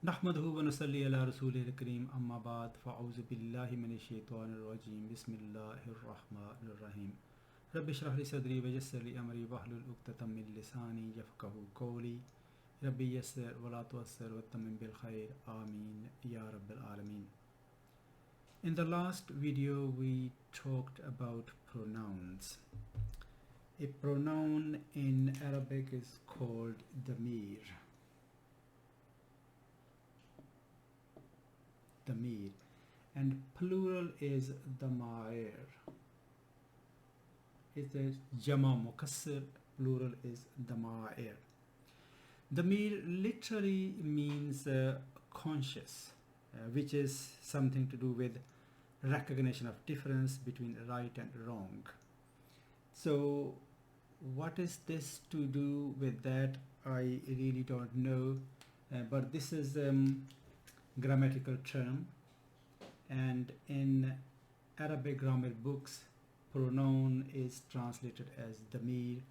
नहमदुहु व नसल्ली अला रसूलिल करीम अम्मा बाद फ़अऊज़ु बिल्लाहि मिनश शैतानिर रजीम बिस्मिल्लाहिर रहमानिर रहीम रब्बि इश्रह ली सदरी व यस्सिर ली अमरी वहलुल उक़दतम मिन लिसानी यफ़क़हू क़ौली रब्बि यस्सिर व ला तुअस्सिर वत्तमिम बिल खैर आमीन या रब्बल आलमीन. In the last video we talked about pronouns. A pronoun in Arabic is called damir. Damir, and plural is damair. It is jama mukassir, plural is damair. Damir literally means conscious, which is something to do with recognition of difference between right and wrong. So what is this to do with that? I really don't know, but this is grammatical term, and in Arabic grammar books pronoun is translated as damir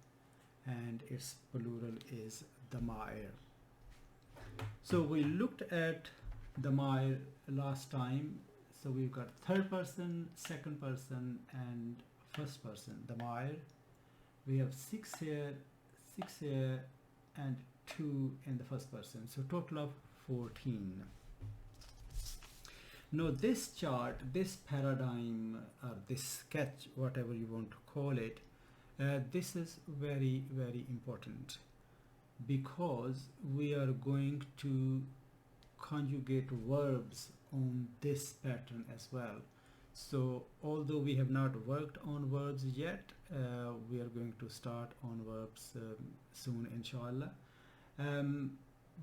and its plural is damair. So we looked at damair last time. So we've got third person, second person and first person damair. We have six here and 2 in the first person, so total of 14. Now this chart, this paradigm or this sketch, whatever you want to call it, this is very important because we are going to conjugate verbs on this pattern as well. So although we have not worked on verbs yet, we are going to start on verbs soon inshallah,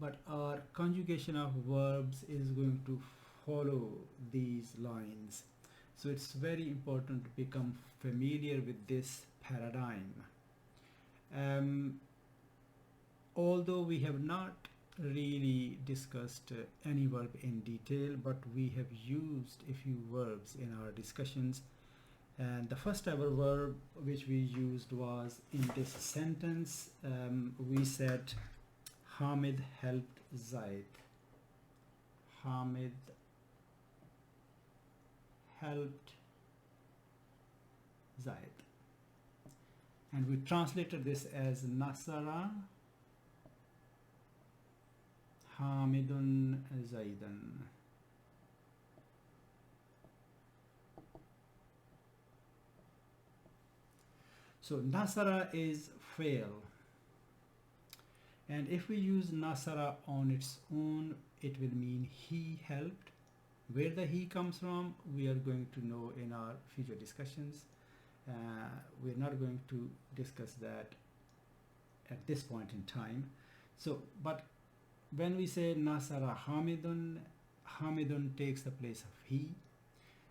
but our conjugation of verbs is going to follow these lines. So it's very important to become familiar with this paradigm. Although we have not really discussed any verb in detail, but we have used a few verbs in our discussions, and the first ever verb which we used was in this sentence. We said Hamid helped Zaid. Hamid helped Zaid, and we translated this as Nasara Hamidun Zaidan. So Nasara is fail, and if we use Nasara on its own, it will mean he helped. Where the he comes from, we are going to know in our future discussions. We're not going to discuss that at this point in time. So, but when we say Nasara Hamidun, Hamidun takes the place of he.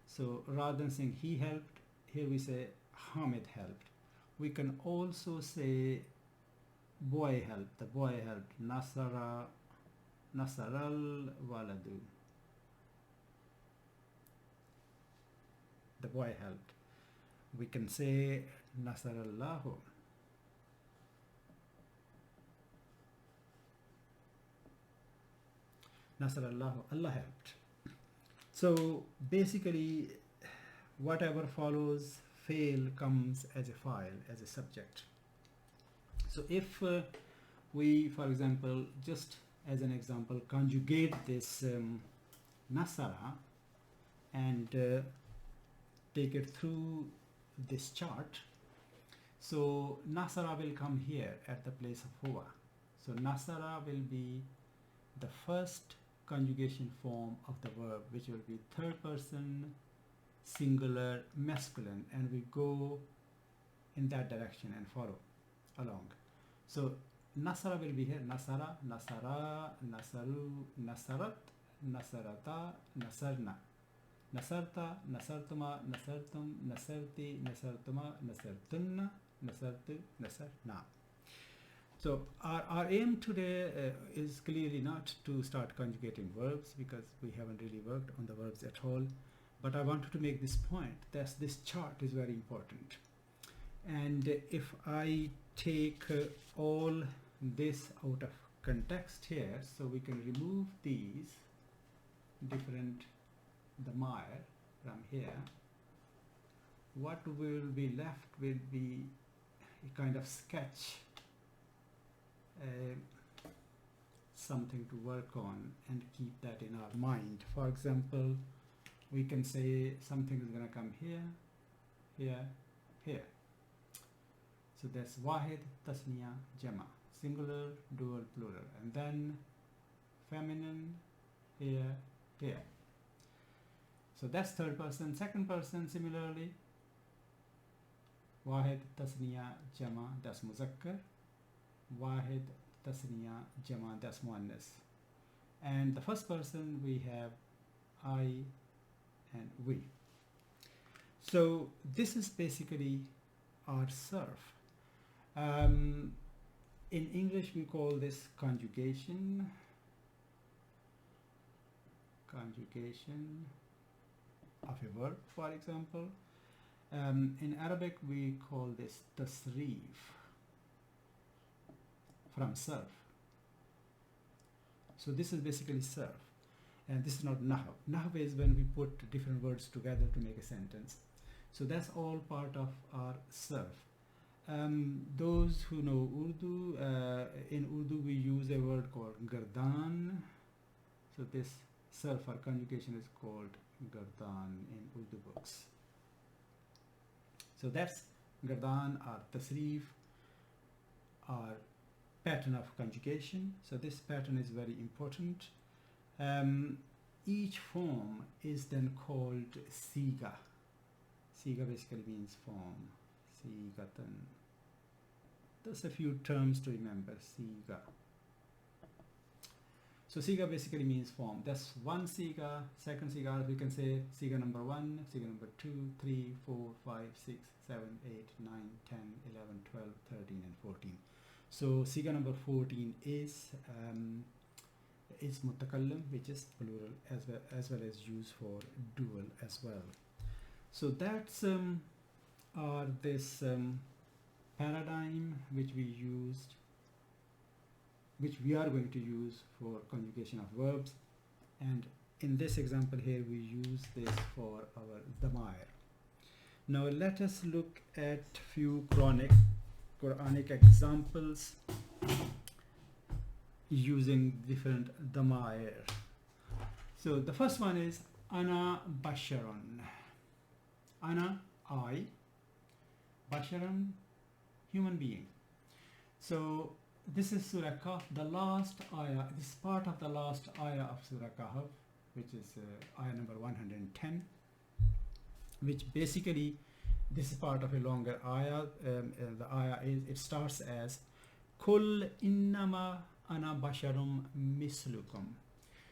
So rather than saying he helped, here we say Hamid helped. We can also say boy helped, the boy helped. Nasaral waladu, the boy helped. We can say Nasarallahu, Nasarallahu, Allah helped. So basically whatever follows fail comes as a file, as a subject. So if we, for example, just as an example, conjugate this Nasara and take it through this chart, so Nasara will come here at the place of Huwa. So Nasara will be the first conjugation form of the verb, which will be third person singular masculine, and we go in that direction and follow along. So Nasara will be here. Nasara, Nasara, Nasaru, Nasarat, Nasarata, Nasarna, Nasarta, Nasartuma, Nasartum, Nasarti, Nasartuma, Nasartunna, Nasartu, Nasarna. So our aim today is clearly not to start conjugating verbs, because we haven't really worked on the verbs at all. But I wanted to make this point that this chart is very important. And if I take all this out of context here, so we can remove these different damir from here. What will be left will be a kind of sketch, something to work on and keep that in our mind. For example, we can say something is going to come here, here, here. So that's wahid, tasniya, jama, singular, dual, plural, and then feminine, here, here. So that's third person. Second person, similarly, wahid, tasniya, jama, that's muzakkar, wahid, tasniya, jama, that's muannas. And the first person, we have I and we. So this is basically our surf. In English we call this conjugation of a verb, for example. In Arabic we call this tasrif, from surf. So this is basically surf, and this is not nahw. Nahw is when we put different words together to make a sentence. So that's all part of our surf. Those who know Urdu, in Urdu we use a word called gardan. So this surf or conjugation is called gardan in Urdu books. So that's gardan or tasrif, or pattern of conjugation. So this pattern is very important. Each form is then called siga. Siga basically means form. Sigatan. There's a few terms to remember. Siga. So siga basically means form. That's one siga. Second siga, we can say siga number 1, siga number 2, 3, 4, 5, 6, 7, 8, 9, 10, 11, 12, 13, and 14. So siga number 14 is mutakallim, which is plural, as well as used for dual as well. So that's this paradigm which we are going to use for conjugation of verbs, and in this example here we use this for our damir. Now let us look at few Quranic examples using different damir. So the first one is ana basharun. Ana, I, basharun, human being. So this is Surah Kahf, the last ayah. This is part of the last ayah of Surah Kahf, which is ayah number 110, which basically, this is part of a longer ayah. The ayah it starts as Kul innama ana basharum mislukum.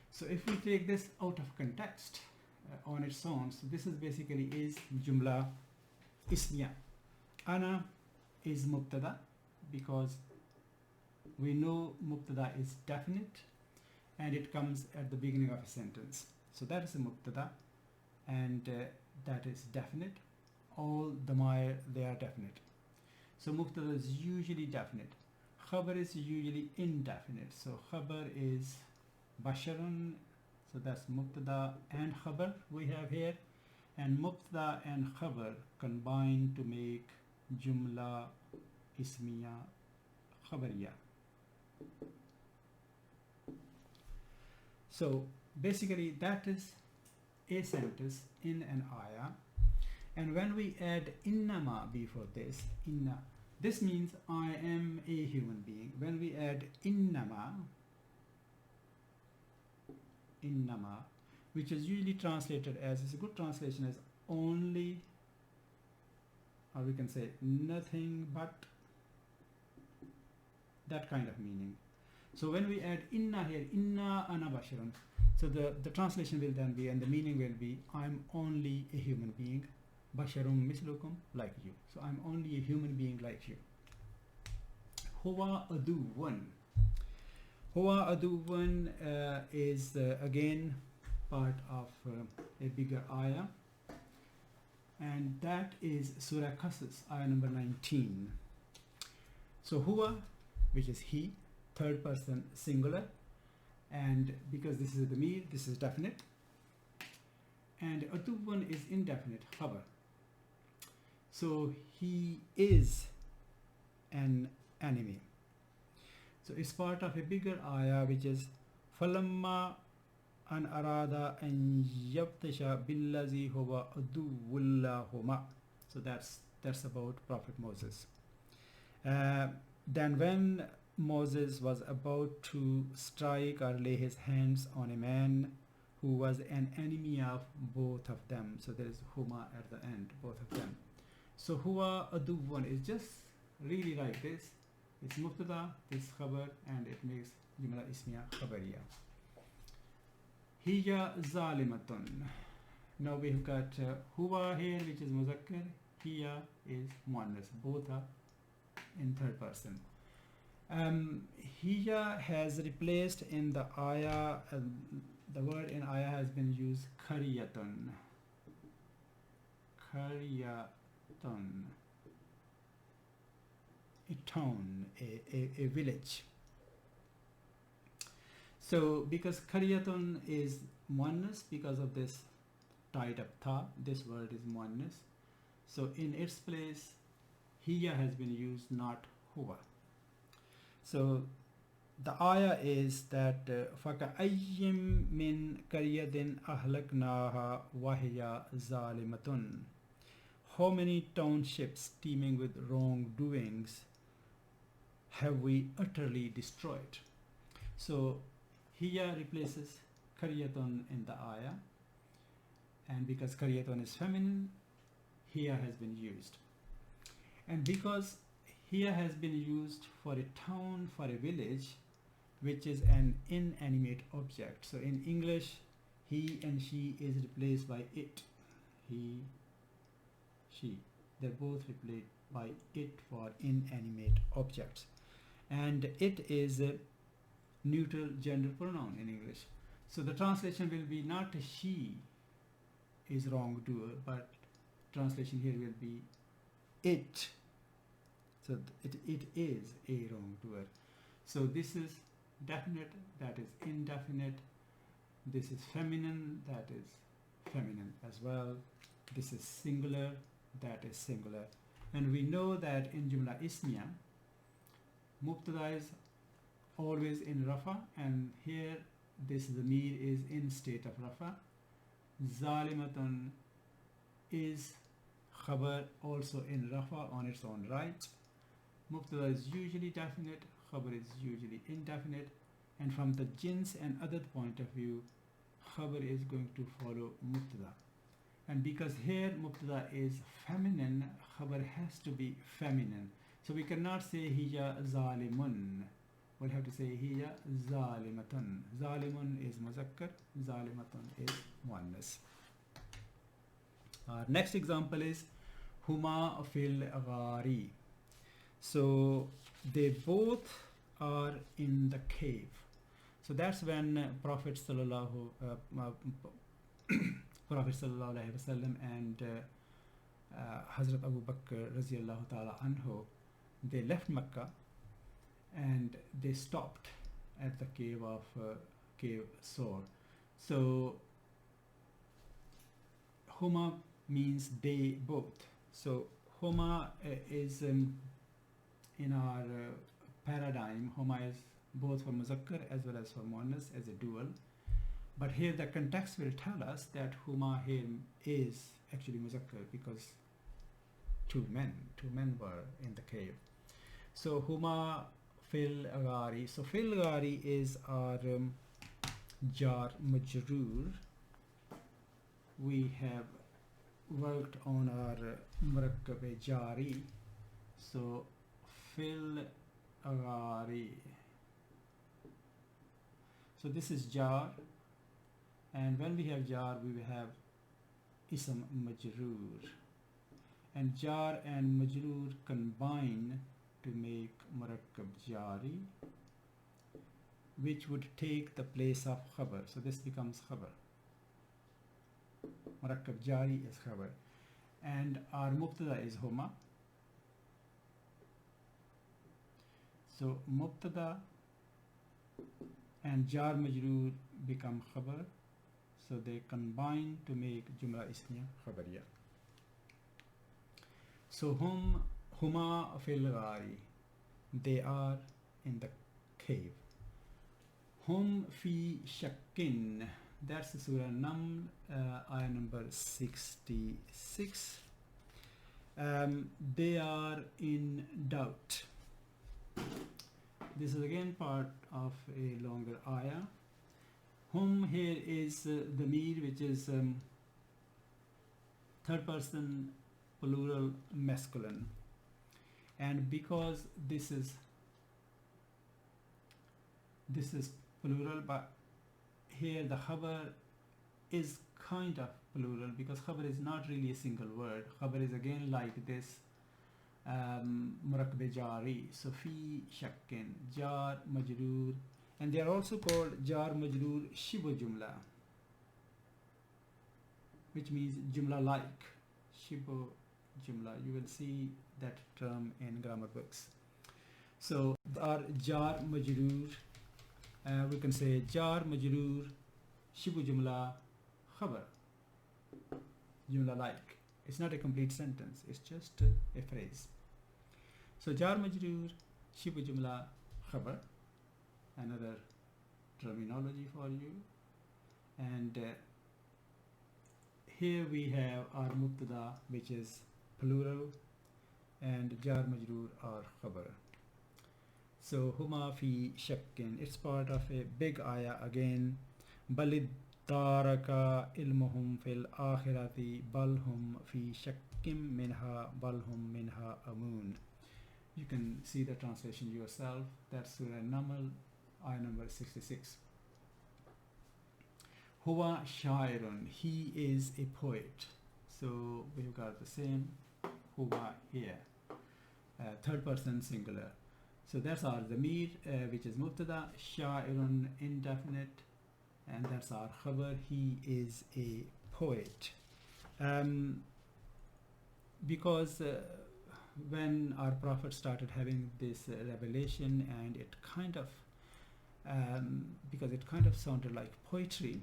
So if we take this out of context on its own, so this is basically is jumla ismiya. Ana is mubtada, because we know mubtada is definite and it comes at the beginning of a sentence. So that is a mubtada, and that is definite. All damir, they are definite. So mubtada is usually definite. Khabar is usually indefinite. So khabar is basharun. So that's mubtada and khabar we have here, and mubtada and khabar combine to make jumla ismiya khabariya. So basically that is a sentence in an ayah, and when we add innama before this, inna, this means I am a human being. When we add innama, which is usually translated as, it's a good translation as only, or we can say nothing but, that kind of meaning. So when we add inna here, inna ana basharun, so the translation will then be, and the meaning will be, I'm only a human being, basharum mislukum, like you. So I'm only a human being like you. Huwa aduwan. Huwa aduwan is again part of a bigger ayah, and that is Surah Qasas, ayah number 19. So huwa, which is he, third person singular, and because this is the damir, this is definite, and aduwan is indefinite khabar. So he is an enemy. So it's part of a bigger ayah which is falamma an arada an yabtasha billazi huwa aduwullahuma. So that's about Prophet Moses. Then when Moses was about to strike or lay his hands on a man who was an enemy of both of them, so there is huma at the end, both of them. So huwa aduwan is just really like this. It's mubtada, this khabar, and it makes jumla ismiya khabariya. Hiya zalimatun. Now we have got huwa here, which is muzakkar. Hiya is muannas. Both are in third person. Hiya has replaced in the ayah, the word in ayah has been used kariyatun. Kariyatun. A town, a village. So because Kariyatun is muannas, because of this tied up tha, this word is muannas. So in its place, hiya has been used, not huwa. So the ayah is that فَكَأَيِّم مِّن قَرْيَةٍ أَهْلَكْنَاهَا وَهِيَ ظَالِمَةٌ. How many townships teeming with wrongdoings have we utterly destroyed? So hiya replaces karyatun in the ayah, and because karyatun is feminine, hiya has been used. And because hiya has been used for a town, for a village, which is an inanimate object. So in English, he and she is replaced by it. He, she. They're both replaced by it for inanimate objects. And it is a neutral gender pronoun in English. So the translation will be not she is wrongdoer, but translation here will be it. So it is a wrongdoer. So this is definite, that is indefinite. This is feminine, that is feminine as well. This is singular, that is singular. And we know that in Jumla Ismiya, Mubtada is always in Rafa, and here this Zamir is in state of Rafa. Zalimatun is Khabar also in Rafa on its own right. Mubtada is usually definite, Khabar is usually indefinite, and from the jins and other point of view, Khabar is going to follow Mubtada. And because here Mubtada is feminine, Khabar has to be feminine. So we cannot say hiya zalimun. We'll have to say hiya zalimatun. Zalimun is muzakkar, zalimatun is muannas. Our next example is huma fil ghari. So they both are in the cave. So that's when Prophet sallallahu alaihi wasallam and Hazrat Abu Bakr radiyallahu ta'ala anhu, they left Mecca and they stopped at the cave of Cave Sor. So huma means they both. So huma is in our paradigm, huma is both for muzakkar as well as for muannas as a dual. But here the context will tell us that huma here is actually muzakkar because two men were in the cave. So huma fil ghari. So fil ghari is our jar majroor. We have worked on our murakkab jari. So fil ghari. So this is jar, and when we have jar, we will have ism majroor, and jar and majroor combine to make murakkab jari, which would take the place of khabar. So this becomes khabar. Murakkab jari is khabar, and our mubtada is huma. So mubtada and jar majroor become khabar, so they combine to make jumla ismiya khabariya. So huma fil ghari, they are in the cave. Hum fi shakkin, that's Surah Naml, ayah number 66. They are in doubt. This is again part of a longer ayah. Hum here is the mir, which is third person plural masculine, and because this is plural, but here the khabar is kind of plural because khabar is not really a single word. Khabar is again like this murakab jari, so fi shakkin, jar majroor, and they are also called jar majroor shibu jumla, which means jumla like. Shibu jumla, you will see that term in grammar books. So they are jar majroor, we can say jar majroor shibu jumla khabar, jumla like. It's not a complete sentence, it's just a phrase. So jar majroor shibu jumla khabar, another terminology for you. And here we have our mubtada, which is plural, and jar majroor or khabar. So huma fi shakkin, it's part of a big ayah again. Balid taraka ilmuhum fil akhirati balhum fi shakkim minha balhum minha amun. You can see the translation yourself. That's Surah Naml, ayah number 66. Huwa shairun, he is a poet. So we've got the same huwa here, third person singular. So that's our zamir, which is mubtada, shairun indefinite, and that's our khabar, he is a poet. Because when our Prophet started having this revelation, and it kind of because it kind of sounded like poetry,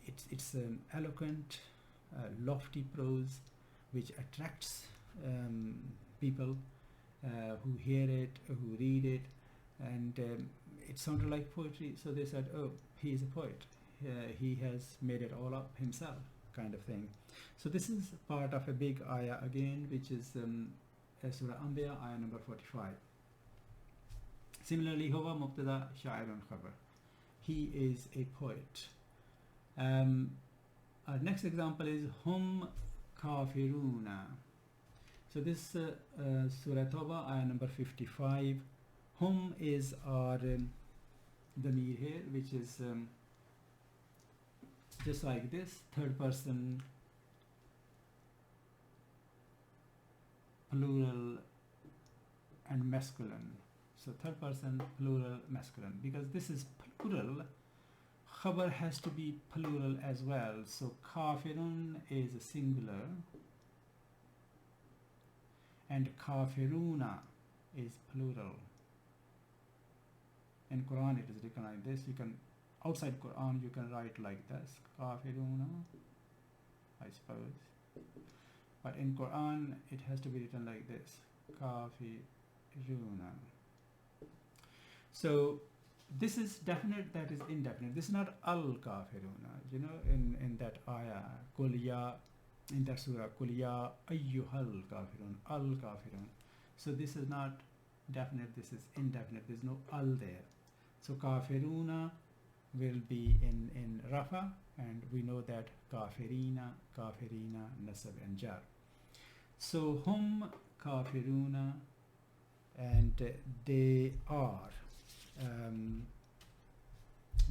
it's eloquent, lofty prose which attracts people who hear it, who read it, and it sounded like poetry, so they said, oh, he is a poet, he has made it all up himself, kind of thing. So this is part of a big ayah again, which is Surah Anbiya, ayah number 45. Similarly, huwa mubtada sha'irun khabar, he is a poet. Our next example is hum kafiruna. So this Surah Tawbah, ayah number 55. Hum is our damir here, which is just like this, third person plural and masculine. So third person plural masculine, because this is plural, khabar has to be plural as well. So kafirun is a singular and kafiruna is plural. In Quran it is written like this. You can, outside Quran you can write like this, kafiruna, I suppose, but in Quran it has to be written like this, kafiruna. So this is definite, that is indefinite. This is not al-kafiruna, you know, in that ayah, Qul ya, in that surah, Qul ya ayyuhal kafirun, al-kafirun. So this is not definite, this is indefinite, there's no al there. So kafiruna will be in rafa, and we know that kafirina, nasab and jar. So hum kafiruna, and they are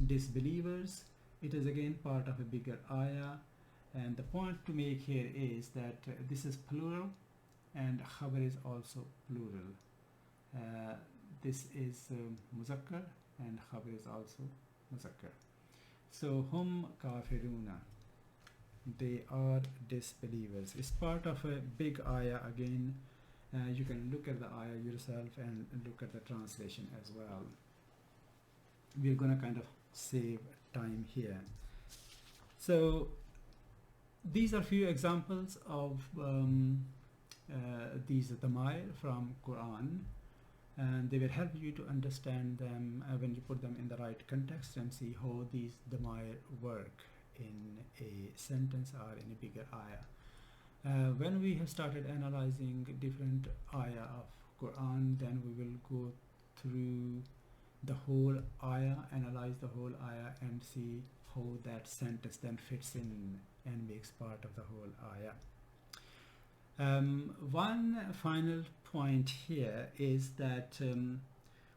disbelievers. It is again part of a bigger ayah, and the point to make here is that this is plural and khabar is also plural. This is muzakkar and khabar is also muzakkar. So hum kafiruna, they are disbelievers. It's part of a big ayah again, You can look at the ayah yourself and look at the translation as well. We're going to kind of save time here. So these are few examples of these damair from Quran, and they will help you to understand them when you put them in the right context and see how these damair work in a sentence or in a bigger ayah. When we have started analyzing different ayah of Quran, then we will go through the whole ayah, analyze the whole ayah, and see how that sentence then fits in and makes part of the whole ayah. One final point here is that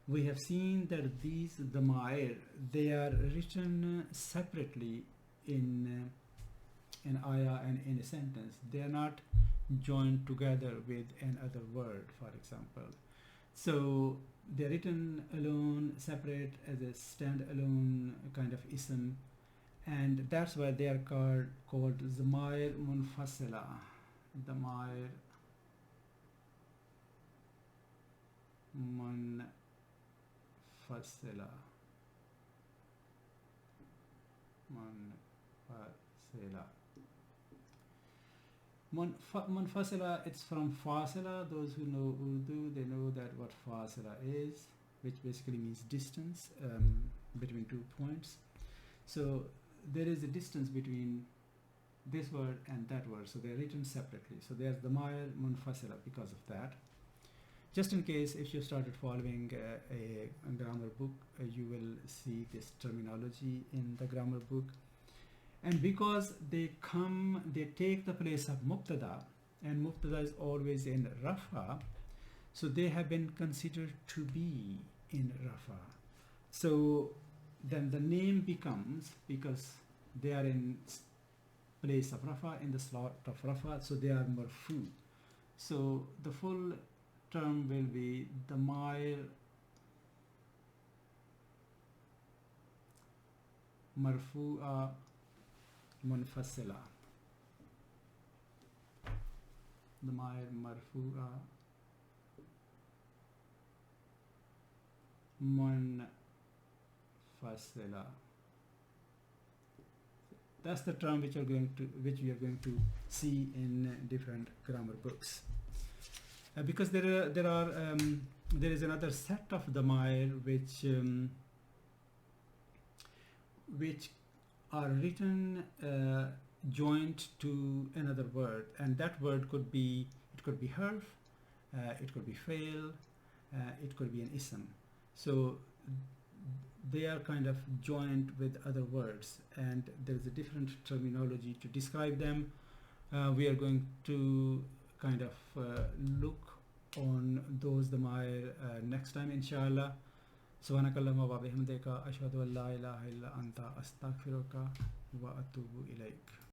we have seen that these damair, they are written separately in an ayah and in a sentence. They are not joined together with another word, for example. So they're written alone, separate, as a stand-alone kind of ism, and that's why they are called damair munfasila. Damair munfasila. Munfasila, it's from fasila. Those who know Urdu, they know that what fasila is, which basically means distance between 2 points. So there is a distance between this word and that word, so they're written separately. So there's damair munfasila because of that. Just in case if you started following a grammar book, you will see this terminology in the grammar book. And because they take the place of Mubtada, and Mubtada is always in Rafa, so they have been considered to be in Rafa. So then the name becomes, because they are in place of Rafa, in the slot of Rafa, so they are marfu. So the full term will be damair marfu'a munfasila. Damair marfu'a munfasila. That's the term which we are going to see in different grammar books. Because there is another set of damair which are written joined to another word, and that word could be harf, it could be fail, it could be an ism. So they are kind of joined with other words, and there's a different terminology to describe them. We are going to kind of look on those damair next time, inshallah. Subhanakallahumma wa bihamdika ashhadu an la ilaha illa anta astaghfiruka wa atubu ilaik.